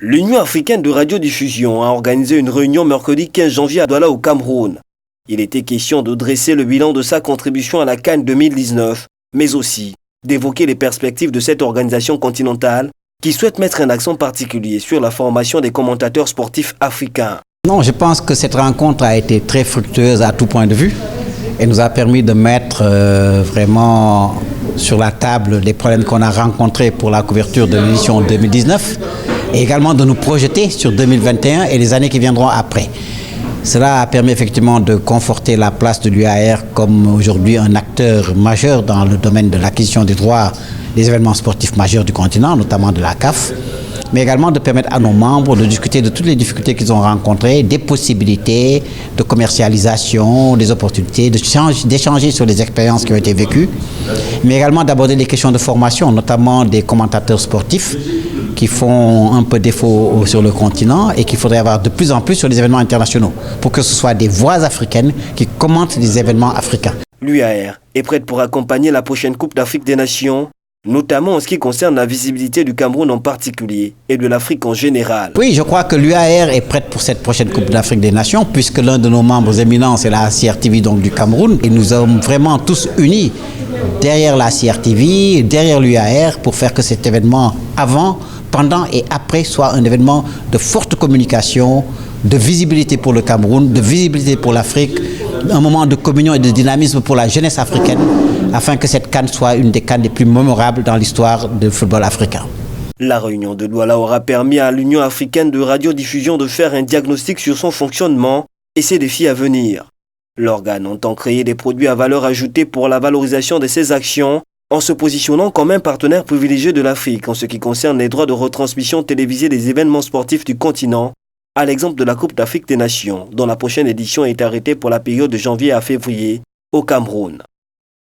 L'Union africaine de radiodiffusion a organisé une réunion mercredi 15 janvier à Douala au Cameroun. Il était question de dresser le bilan de sa contribution à la CAN 2019, mais aussi d'évoquer les perspectives de cette organisation continentale qui souhaite mettre un accent particulier sur la formation des commentateurs sportifs africains. Non, je pense que cette rencontre a été très fructueuse à tout point de vue et nous a permis de mettre vraiment sur la table les problèmes qu'on a rencontrés pour la couverture de l'édition 2019 et également de nous projeter sur 2021 et les années qui viendront après. Cela a permis effectivement de conforter la place de l'UAR comme aujourd'hui un acteur majeur dans le domaine de l'acquisition des droits des événements sportifs majeurs du continent, notamment de la CAF, mais également de permettre à nos membres de discuter de toutes les difficultés qu'ils ont rencontrées, des possibilités de commercialisation, des opportunités, d'échanger sur les expériences qui ont été vécues, mais également d'aborder les questions de formation, notamment des commentateurs sportifs qui font un peu défaut sur le continent et qu'il faudrait avoir de plus en plus sur les événements internationaux pour que ce soit des voix africaines qui commentent les événements africains. L'UAR est prête pour accompagner la prochaine Coupe d'Afrique des Nations, notamment en ce qui concerne la visibilité du Cameroun en particulier et de l'Afrique en général. Oui, je crois que l'UAR est prête pour cette prochaine Coupe d'Afrique des Nations puisque l'un de nos membres éminents, c'est la CRTV donc, du Cameroun et nous sommes vraiment tous unis derrière la CRTV, derrière l'UAR pour faire que cet événement avant, pendant et après soit un événement de forte communication, de visibilité pour le Cameroun, de visibilité pour l'Afrique, un moment de communion et de dynamisme pour la jeunesse africaine, afin que cette CAN soit une des CAN les plus mémorables dans l'histoire du football africain. La réunion de Douala aura permis à l'Union africaine de radiodiffusion de faire un diagnostic sur son fonctionnement et ses défis à venir. L'organe entend créer des produits à valeur ajoutée pour la valorisation de ses actions, en se positionnant comme un partenaire privilégié de l'Afrique en ce qui concerne les droits de retransmission télévisée des événements sportifs du continent, à l'exemple de la Coupe d'Afrique des Nations, dont la prochaine édition est arrêtée pour la période de janvier à février au Cameroun.